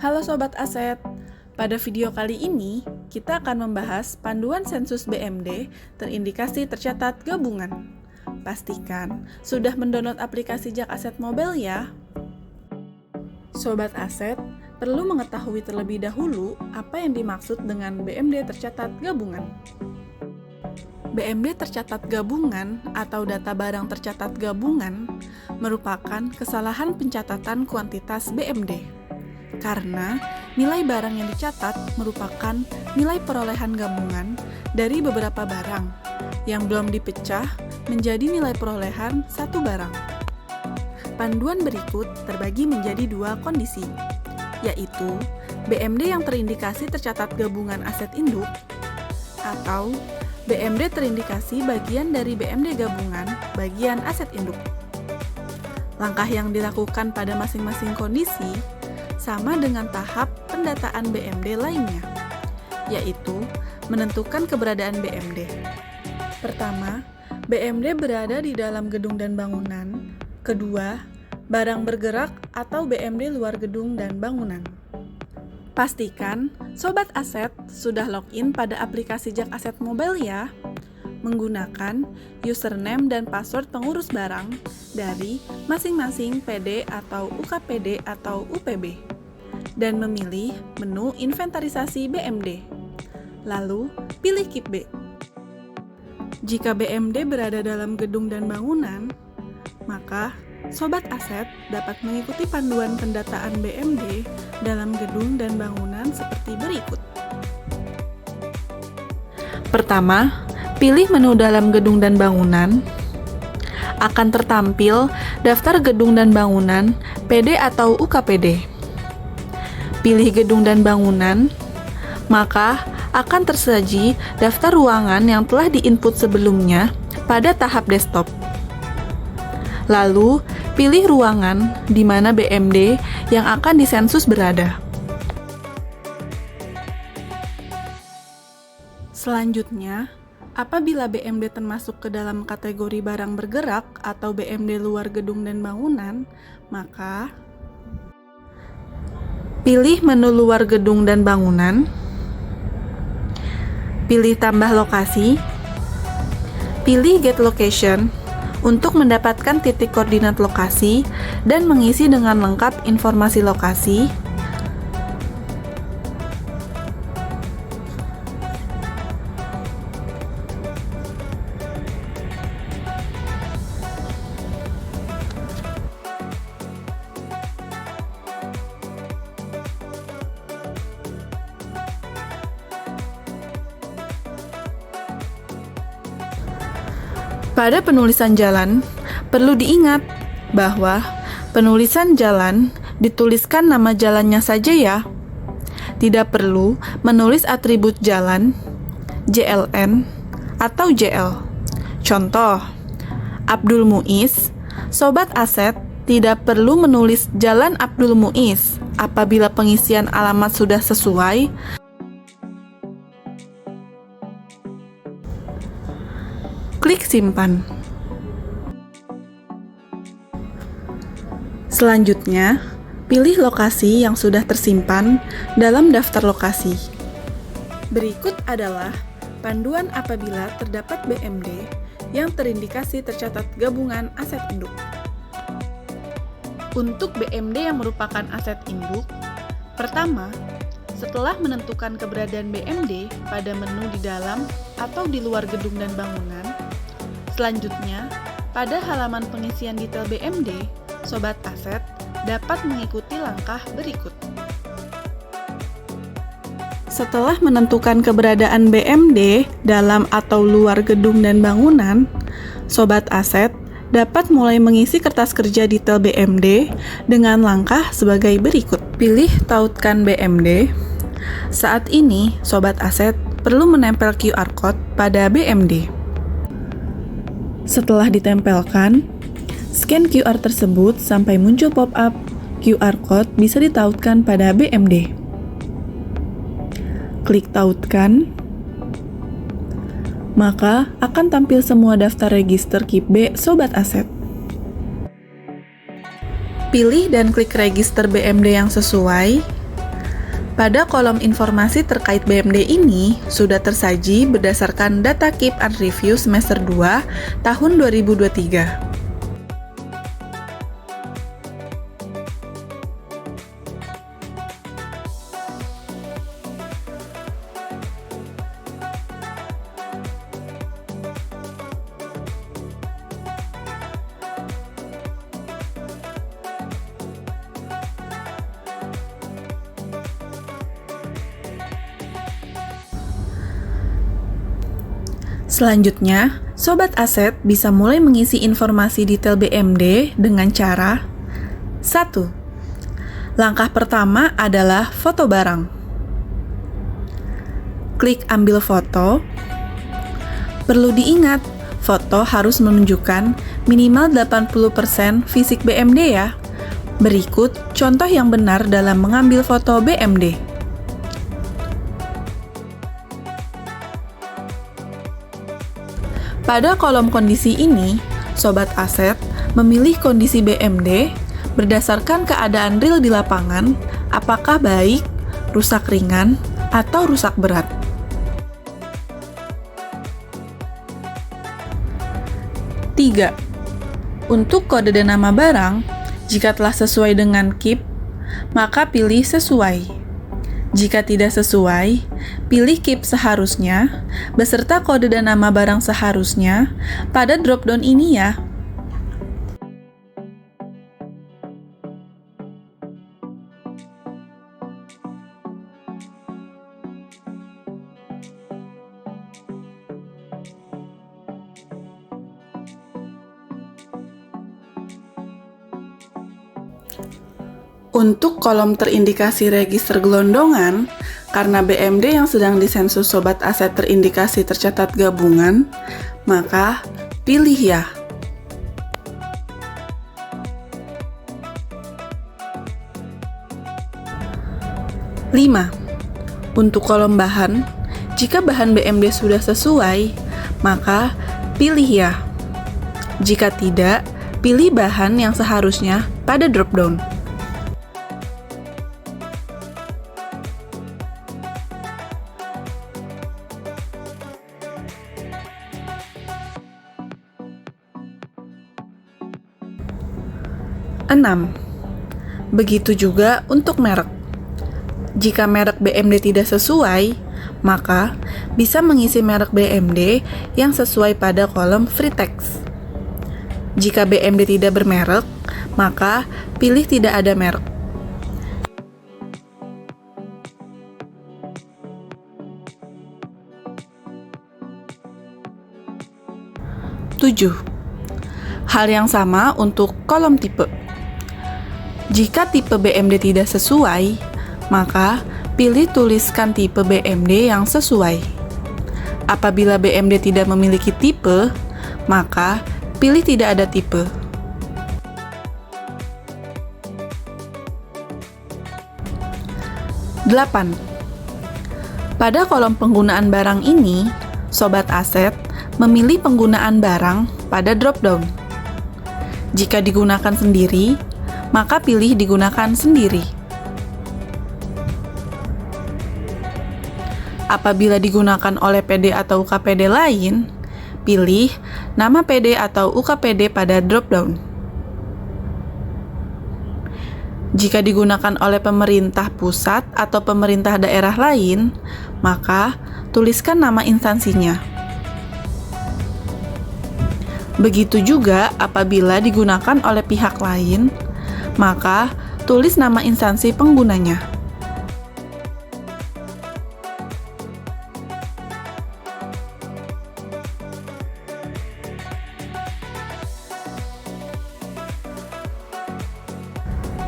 Halo Sobat Aset, pada video kali ini kita akan membahas panduan sensus BMD terindikasi tercatat gabungan. Pastikan sudah mendownload aplikasi Jak Aset Mobile ya. Sobat Aset, perlu mengetahui terlebih dahulu apa yang dimaksud dengan BMD tercatat gabungan. BMD tercatat gabungan atau data barang tercatat gabungan merupakan kesalahan pencatatan kuantitas BMD. Karena nilai barang yang dicatat merupakan nilai perolehan gabungan dari beberapa barang yang belum dipecah menjadi nilai perolehan satu barang. Panduan berikut terbagi menjadi dua kondisi, yaitu BMD yang terindikasi tercatat gabungan aset induk atau BMD terindikasi bagian dari BMD gabungan bagian aset induk. Langkah yang dilakukan pada masing-masing kondisi sama dengan tahap pendataan BMD lainnya, yaitu menentukan keberadaan BMD. Pertama, BMD berada di dalam gedung dan bangunan. Kedua, barang bergerak atau BMD luar gedung dan bangunan. Pastikan Sobat Aset sudah login pada aplikasi Jak Aset Mobile ya, menggunakan username dan password pengurus barang dari masing-masing PD atau UKPD atau UPB, dan memilih menu inventarisasi BMD. Lalu, pilih Keep B. Jika BMD berada dalam gedung dan bangunan, maka Sobat Aset dapat mengikuti panduan pendataan BMD dalam gedung dan bangunan seperti berikut. Pertama, pilih menu dalam gedung dan bangunan. Akan tertampil daftar gedung dan bangunan, PD atau UKPD. Pilih gedung dan bangunan, maka akan tersaji daftar ruangan yang telah diinput sebelumnya pada tahap desktop. Lalu, pilih ruangan di mana BMD yang akan disensus berada. Selanjutnya, apabila BMD termasuk ke dalam kategori barang bergerak atau BMD luar gedung dan bangunan, maka pilih menu luar gedung dan bangunan, pilih tambah lokasi, pilih get location untuk mendapatkan titik koordinat lokasi dan mengisi dengan lengkap informasi lokasi. Pada penulisan jalan, perlu diingat bahwa penulisan jalan dituliskan nama jalannya saja ya. Tidak perlu menulis atribut jalan, JLN, atau JL. Contoh, Abdul Muiz, Sobat Aset tidak perlu menulis Jalan Abdul Muiz apabila pengisian alamat sudah sesuai. Klik simpan. Selanjutnya, pilih lokasi yang sudah tersimpan dalam daftar lokasi. Berikut adalah panduan apabila terdapat BMD yang terindikasi tercatat gabungan aset induk. Untuk BMD yang merupakan aset induk, pertama, setelah menentukan keberadaan BMD pada menu di dalam atau di luar gedung dan bangunan, selanjutnya, pada halaman pengisian detail BMD, Sobat Aset dapat mengikuti langkah berikut. Setelah menentukan keberadaan BMD dalam atau luar gedung dan bangunan, Sobat Aset dapat mulai mengisi kertas kerja detail BMD dengan langkah sebagai berikut. Pilih tautkan BMD. Saat ini, Sobat Aset perlu menempel QR Code pada BMD. Setelah ditempelkan, scan QR tersebut sampai muncul pop-up QR Code bisa ditautkan pada BMD. Klik tautkan, maka akan tampil semua daftar register Keep B Sobat Aset. Pilih dan klik register BMD yang sesuai, Pada kolom informasi terkait BMD ini sudah tersaji berdasarkan data Keep and Review semester 2 tahun 2023. Selanjutnya, Sobat Aset bisa mulai mengisi informasi detail BMD dengan cara 1. Langkah pertama adalah foto barang. Klik ambil foto. Perlu diingat, foto harus menunjukkan minimal 80% fisik BMD ya. Berikut contoh yang benar dalam mengambil foto BMD. Pada kolom kondisi ini, Sobat Aset memilih kondisi BMD berdasarkan keadaan real di lapangan, apakah baik, rusak ringan, atau rusak berat. Tiga, untuk kode dan nama barang, jika telah sesuai dengan KIP, maka pilih sesuai. Jika tidak sesuai, pilih KIP seharusnya, beserta kode dan nama barang seharusnya pada drop-down ini ya. Untuk kolom terindikasi register gelondongan, karena BMD yang sedang disensus Sobat Aset terindikasi tercatat gabungan, maka pilih ya. Lima, untuk kolom bahan, jika bahan BMD sudah sesuai, maka pilih ya. Jika tidak, pilih bahan yang seharusnya pada drop-down. Enam, begitu juga untuk merek. Jika merek BMD tidak sesuai, maka bisa mengisi merek BMD yang sesuai pada kolom free text. Jika BMD tidak bermerek, maka pilih tidak ada merek. Tujuh, hal yang sama untuk kolom tipe. Jika tipe BMD tidak sesuai, maka pilih tuliskan tipe BMD yang sesuai. Apabila BMD tidak memiliki tipe, maka pilih tidak ada tipe. Delapan, pada kolom penggunaan barang ini, Sobat Aset memilih penggunaan barang pada drop-down. Jika digunakan sendiri, maka pilih digunakan sendiri. Apabila digunakan oleh PD atau UKPD lain, pilih nama PD atau UKPD pada drop-down. Jika digunakan oleh pemerintah pusat atau pemerintah daerah lain, maka tuliskan nama instansinya. Begitu juga apabila digunakan oleh pihak lain, maka tulis nama instansi penggunanya.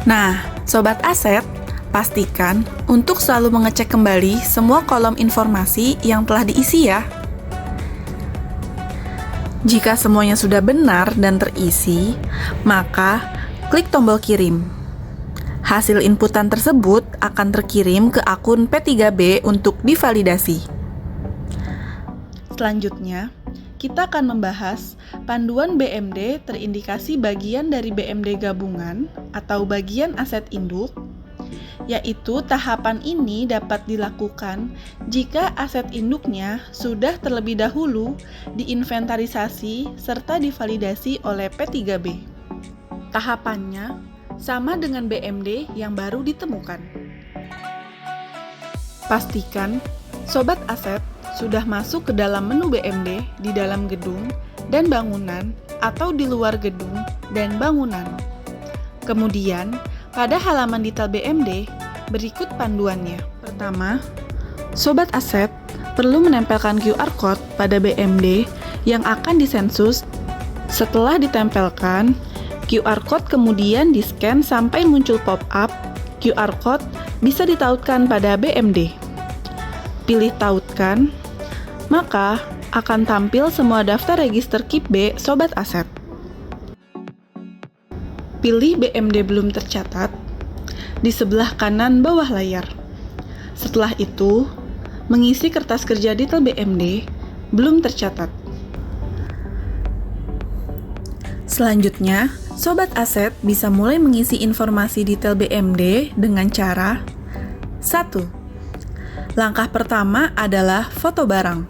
Nah, Sobat Aset, pastikan untuk selalu mengecek kembali semua kolom informasi yang telah diisi ya. Jika semuanya sudah benar dan terisi, maka klik tombol kirim. Hasil inputan tersebut akan terkirim ke akun P3B untuk divalidasi. Selanjutnya, kita akan membahas panduan BMD terindikasi bagian dari BMD gabungan atau bagian aset induk yaitu tahapan ini dapat dilakukan jika aset induknya sudah terlebih dahulu diinventarisasi serta divalidasi oleh P3B. Tahapannya sama dengan BMD yang baru ditemukan. Pastikan Sobat Aset sudah masuk ke dalam menu BMD di dalam gedung dan bangunan atau di luar gedung dan bangunan. Kemudian, pada halaman detail BMD, berikut panduannya. Pertama, Sobat Aset perlu menempelkan QR Code pada BMD yang akan disensus. Setelah ditempelkan, QR Code kemudian di-scan sampai muncul pop-up. QR Code bisa ditautkan pada BMD. Pilih tautkan, maka akan tampil semua daftar register KIP B Sobat Aset. Pilih BMD belum tercatat di sebelah kanan bawah layar. Setelah itu, mengisi kertas kerja detail BMD belum tercatat. Selanjutnya, Sobat Aset bisa mulai mengisi informasi detail BMD dengan cara 1. Langkah pertama adalah foto barang.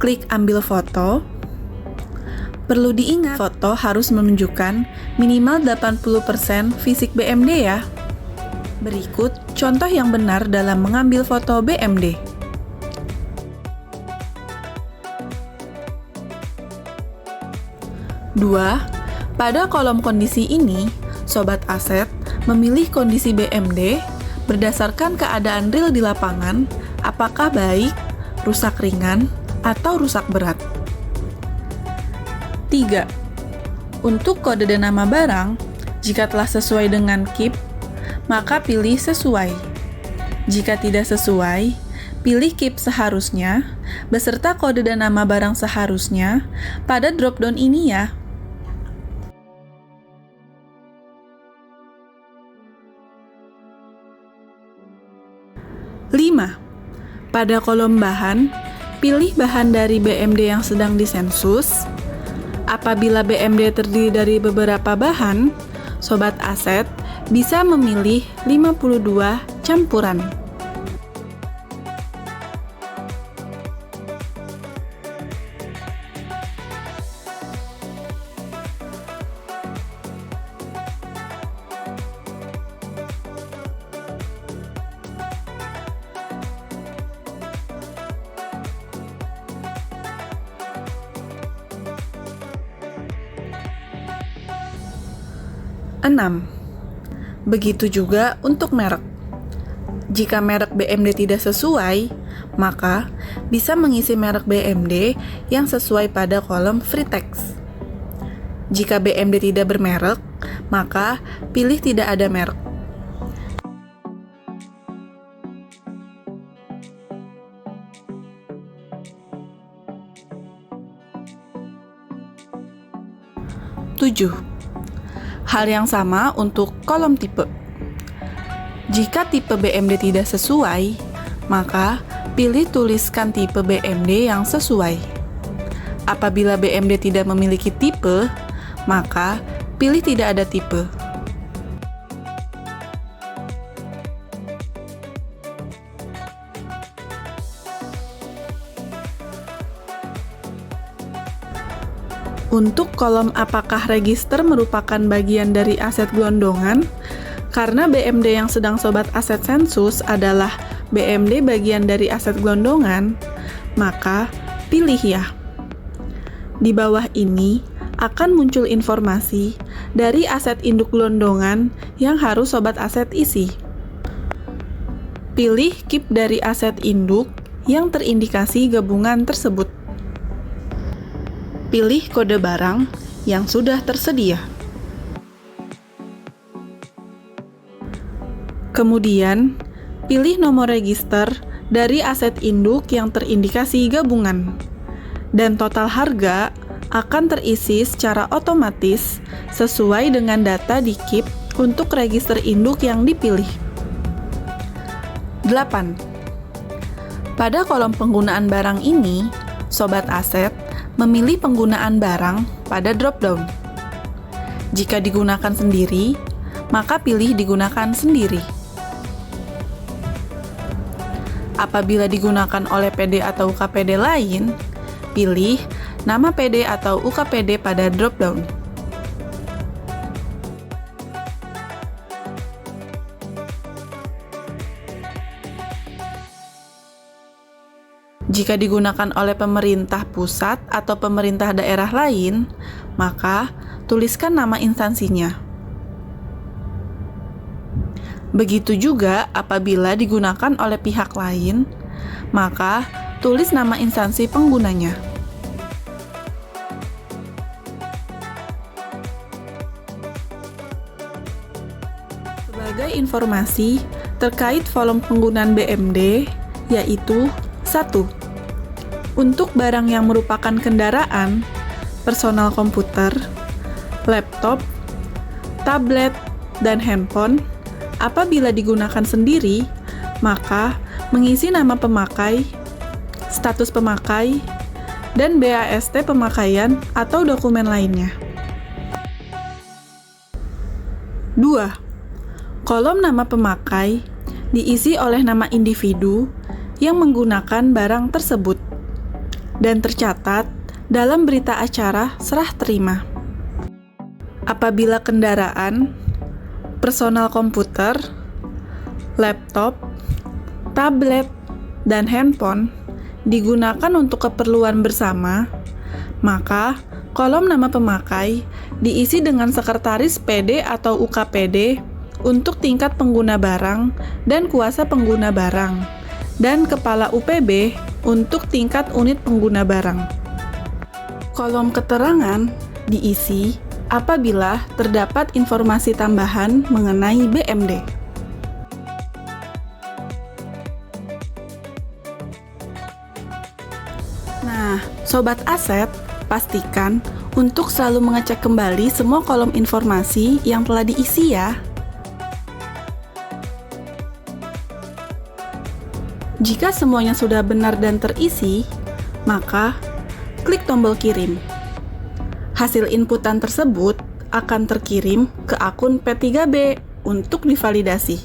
Klik ambil foto. Perlu diingat, foto harus menunjukkan minimal 80% fisik BMD ya. Berikut contoh yang benar dalam mengambil foto BMD. Dua, pada kolom kondisi ini, Sobat Aset memilih kondisi BMD berdasarkan keadaan real di lapangan, apakah baik, rusak ringan, atau rusak berat. 3. Untuk kode dan nama barang, jika telah sesuai dengan KIP, maka pilih sesuai. Jika tidak sesuai, pilih KIP seharusnya, beserta kode dan nama barang seharusnya pada drop-down ini ya. 5. Pada kolom bahan, pilih bahan dari BMD yang sedang disensus. Apabila BMD terdiri dari beberapa bahan, Sobat Aset bisa memilih 52 campuran. Enam. Begitu juga untuk merek. Jika merek BMD tidak sesuai, maka bisa mengisi merek BMD yang sesuai pada kolom free text. Jika BMD tidak bermerek, maka pilih tidak ada merek. Tujuh. Hal yang sama untuk kolom tipe. Jika tipe BMD tidak sesuai, maka pilih tuliskan tipe BMD yang sesuai. Apabila BMD tidak memiliki tipe, maka pilih tidak ada tipe. Untuk kolom apakah register merupakan bagian dari aset gelondongan, karena BMD yang sedang Sobat Aset sensus adalah BMD bagian dari aset gelondongan, maka pilih ya. Di bawah ini akan muncul informasi dari aset induk gelondongan yang harus Sobat Aset isi. Pilih KIP dari aset induk yang terindikasi gabungan tersebut. Pilih kode barang yang sudah tersedia. Kemudian, pilih nomor register dari aset induk yang terindikasi gabungan. Dan total harga akan terisi secara otomatis sesuai dengan data di KIP untuk register induk yang dipilih. 8. Pada kolom penggunaan barang ini, Sobat Aset memilih penggunaan barang pada drop-down. Jika digunakan sendiri, maka pilih digunakan sendiri. Apabila digunakan oleh PD atau UKPD lain, pilih nama PD atau UKPD pada drop-down. Jika digunakan oleh pemerintah pusat atau pemerintah daerah lain, maka tuliskan nama instansinya. Begitu juga apabila digunakan oleh pihak lain, maka tulis nama instansi penggunanya. Sebagai informasi terkait volume penggunaan BMD, yaitu 1. Untuk barang yang merupakan kendaraan, personal komputer, laptop, tablet, dan handphone, apabila digunakan sendiri, maka mengisi nama pemakai, status pemakai, dan BAST pemakaian atau dokumen lainnya. 2. Kolom nama pemakai diisi oleh nama individu yang menggunakan barang tersebut dan tercatat dalam berita acara serah terima. Apabila kendaraan, personal komputer, laptop, tablet, dan handphone digunakan untuk keperluan bersama, maka kolom nama pemakai diisi dengan sekretaris PD atau UKPD untuk tingkat pengguna barang dan kuasa pengguna barang, dan kepala UPB untuk tingkat unit pengguna barang. Kolom keterangan diisi apabila terdapat informasi tambahan mengenai BMD. Nah, Sobat Aset, pastikan untuk selalu mengecek kembali semua kolom informasi yang telah diisi ya. Jika semuanya sudah benar dan terisi, maka klik tombol kirim. Hasil inputan tersebut akan terkirim ke akun P3B untuk divalidasi.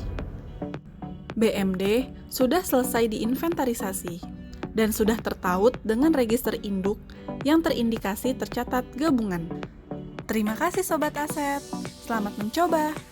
BMD sudah selesai diinventarisasi dan sudah tertaut dengan register induk yang terindikasi tercatat gabungan. Terima kasih Sobat Aset, selamat mencoba!